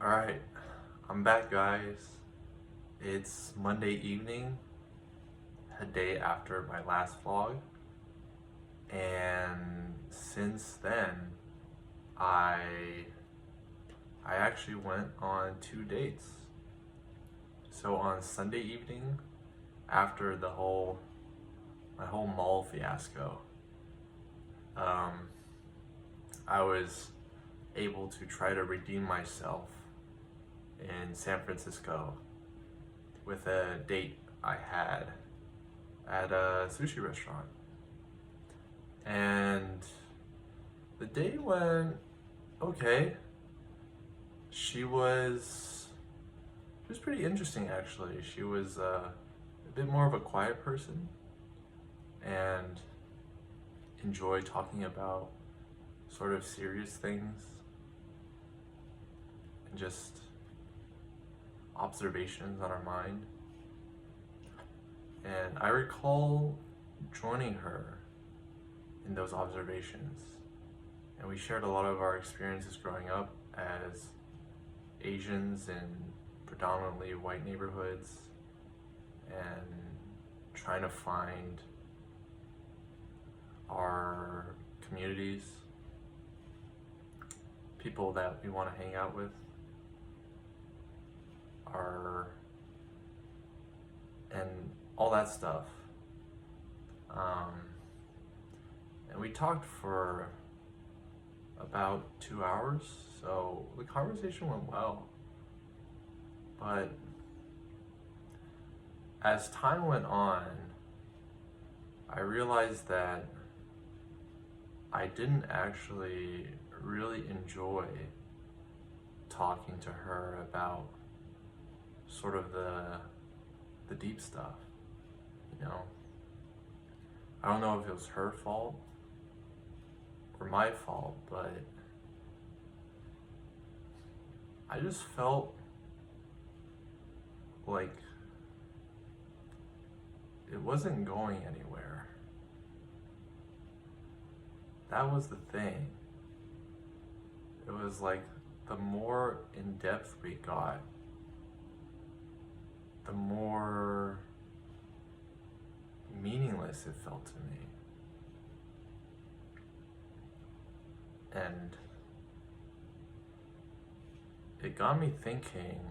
Alright, I'm back, guys. It's Monday evening, a day after my last vlog, and since then, I I actually went on 2 dates. So on Sunday evening, after my whole mall fiasco, um, I was able to try to redeem myself in San Francisco with a date I had at a sushi restaurant. And the date went okay. She was pretty interesting, actually. She was a bit more of a quiet person and enjoyed talking about sort of serious things and just observations on our mind. And I recall joining her in those observations. And we shared a lot of our experiences growing up as Asians in predominantly white neighborhoods and trying to find our communities, people that we want to hang out with, and all that stuff. And we talked for about 2 hours, so the conversation went well. But as time went on, I realized that I didn't actually really enjoy talking to her about sort of the deep stuff, you know? I don't know if it was her fault or my fault, but I just felt like it wasn't going anywhere. That was the thing. It was like the more in depth we got, the more meaningless it felt to me. And it got me thinking.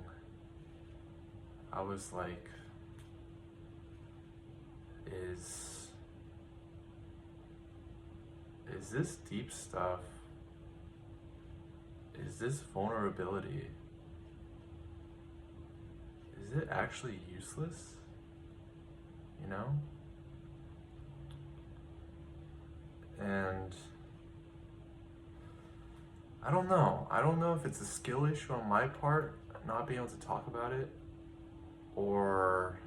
I was like, is this deep stuff, is this vulnerability, is it actually useless? You know? And I don't know. I don't know if it's a skill issue on my part, not being able to talk about it, or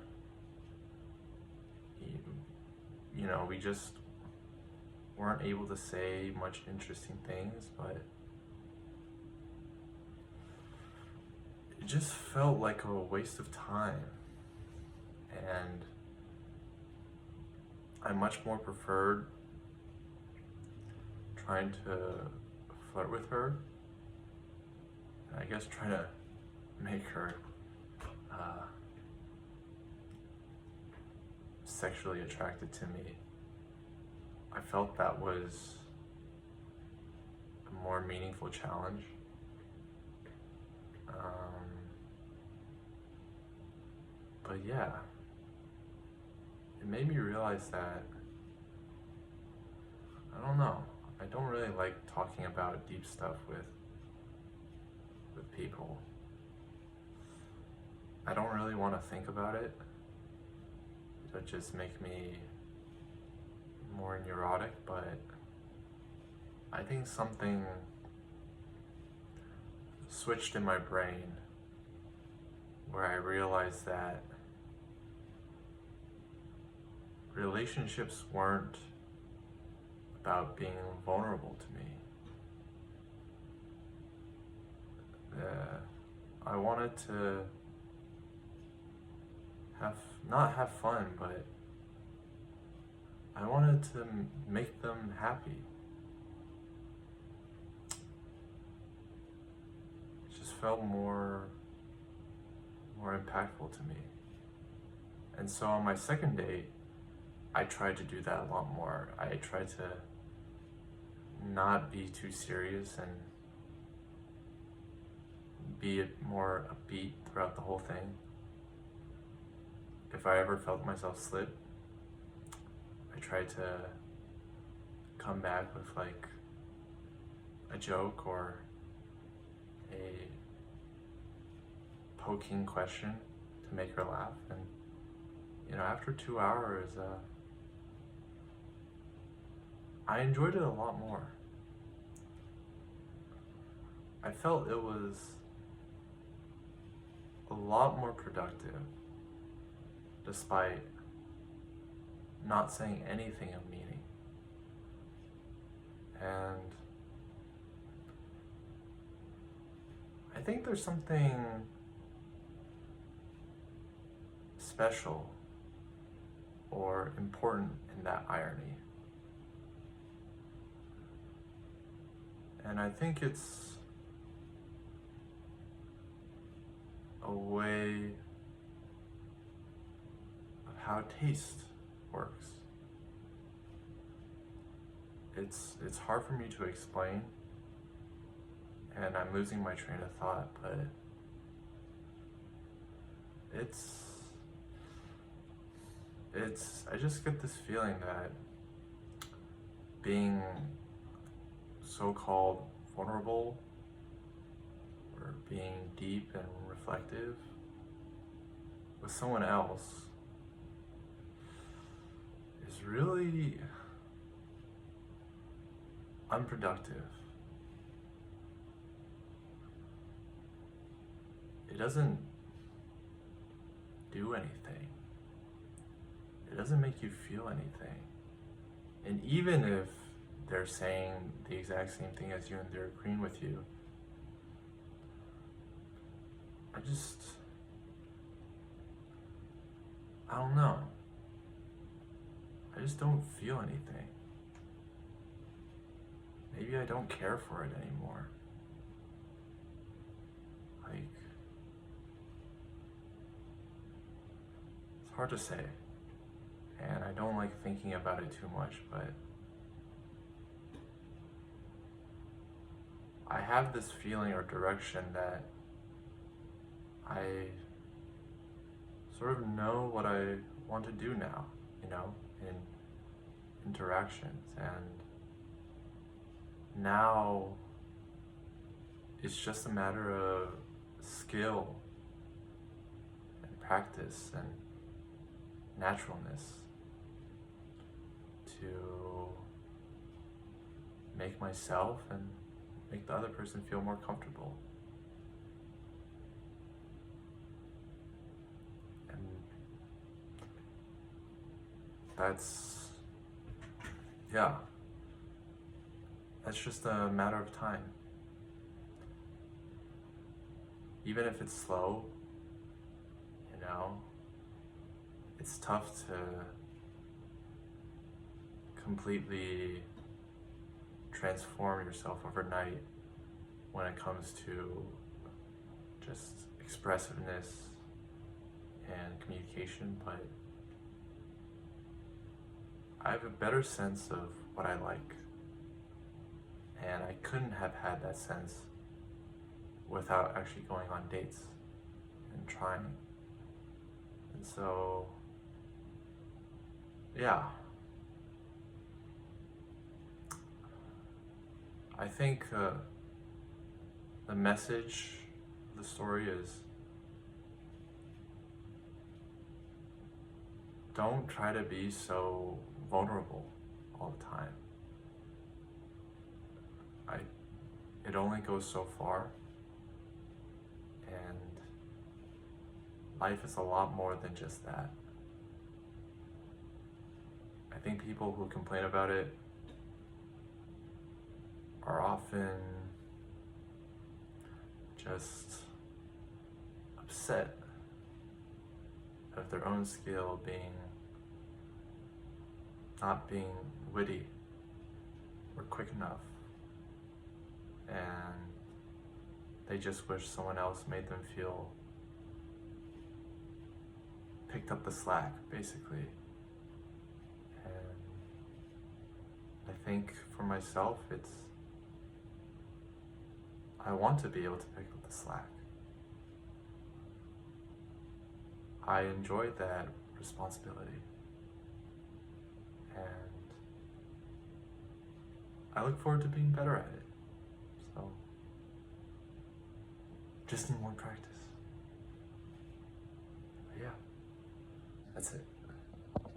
we just weren't able to say much interesting things, but it just felt like a waste of time. And I much more preferred trying to flirt with her, and I guess trying to make her sexually attracted to me. I felt that was a more meaningful challenge. But yeah, it made me realize that, I don't know, I don't really like talking about deep stuff with people. I don't really want to think about it. It would just make me more neurotic, but I think something switched in my brain where I realized that relationships weren't about being vulnerable to me. I wanted to not have fun, but I wanted to make them happy. It just felt more impactful to me. And so on my second date, I tried to do that a lot more. I tried to not be too serious and be more upbeat throughout the whole thing. If I ever felt myself slip, I tried to come back with like a joke or a poking question to make her laugh. And after 2 hours, I enjoyed it a lot more. I felt it was a lot more productive despite not saying anything of meaning. And I think there's something special or important in that irony. And I think it's a way of how taste works. It's hard for me to explain, and I'm losing my train of thought, but I just get this feeling that being so-called vulnerable or being deep and reflective with someone else is really unproductive. It doesn't do anything. It doesn't make you feel anything. And even if they're saying the exact same thing as you and they're agreeing with you, I don't know. I just don't feel anything. Maybe I don't care for it anymore. Like, it's hard to say. And I don't like thinking about it too much, but I have this feeling or direction that I sort of know what I want to do now, in interactions. And now it's just a matter of skill and practice and naturalness to make myself and make the other person feel more comfortable. And that's just a matter of time. Even if it's slow, it's tough to completely transform yourself overnight when it comes to just expressiveness and communication, but I have a better sense of what I like, and I couldn't have had that sense without actually going on dates and trying. And so, yeah, I think the message of the story is don't try to be so vulnerable all the time. It only goes so far, and life is a lot more than just that. I think people who complain about it are often just upset of their own skill not being witty or quick enough. And they just wish someone else made them feel picked up the slack, basically. And I think for myself, I want to be able to pick up the slack. I enjoy that responsibility. And I look forward to being better at it. So, just need more practice. But yeah, that's it.